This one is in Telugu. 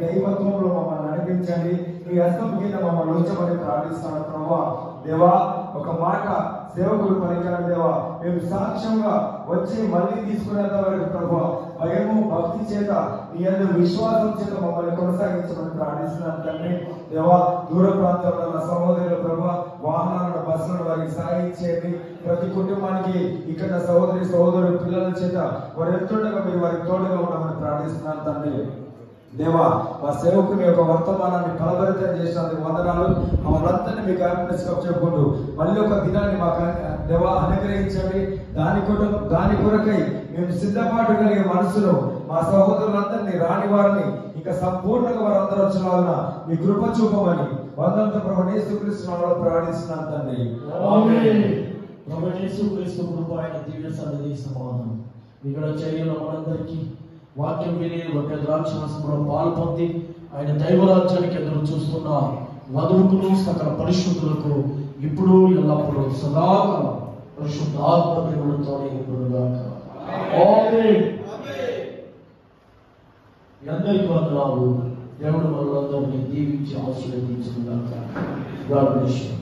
దైవత్వంలో మమ్మల్ని నడిపించండి. మీ హస్తం కింద మమ్మల్ని ఉంచమని ప్రార్థిస్తాను ప్రభువా. దేవా, ఒక మాట సేవకులు పలికారు దేవా, మేము సాక్ష్యంగా వచ్చి మళ్ళీ తీసుకునేంత వరకు ప్రభువా భయము భక్తి చేత నీ యందు విశ్వాసం చేత మమ్మల్ని కొనసాగించమని ప్రార్థిస్తున్నాను తండ్రి. దేవా, దూర ప్రాంతంలో ఉన్న సహోదరులు ప్రభువా వాహనాలను బస్సులను వారికి సహాయం చేయండి. ప్రతి కుటుంబానికి ఇక్కడ సహోదరుడు పిల్లల చేత వారు ఎంతుండగా మీరు వారికి తోడుగా ఉండమని ప్రార్థిస్తున్నాను తండ్రి. దేవా, మా సేవకుని యొక్క వర్తమానాన్ని ఫలభరితం చేసినందుకు వందనాలు. మమ్మల్ని మీకు హ్యాపీనెస్ చెప్పుకుంటూ మళ్ళీ ఒక దినాన్ని మాకు దేవా అనుగ్రహించండి. దాని కొరకై మేము సిద్ధపాటు కలిగే మనసులో మా సహోదరులందరినీ రాని వారిని ఇంకా సంపూర్ణంగా వారందరూ వచ్చిన మీ కృప చూపమని వందంతో ప్రభు యేసుక్రీస్తు నామములో ప్రార్థిస్తున్నాను తండ్రి. ఆమేన్. ప్రభు యేసుక్రీస్తు కృప ఆయన దివ్య సన్నిధి సమాధానం ఇక్కడ చేయుల మనందరికీ వాక్యం విని ఒక ద్రాక్షారసంలో పాల్పొంది ఆయన దైవరాజ్యానికి ఎదురు చూస్తున్న వధువుకును సకల పరిశుద్ధులకు ఇప్పుడు ఎల్లప్పుడూ సదాకాలం పరిశుద్ధాత్మ దేవుడితోనే ఉండుగాక. ఆమేన్. అందరికీ వందనాలు. దేవుడు మనలందరినీ దీవించి ఆశీర్వదించుగాక. God bless you.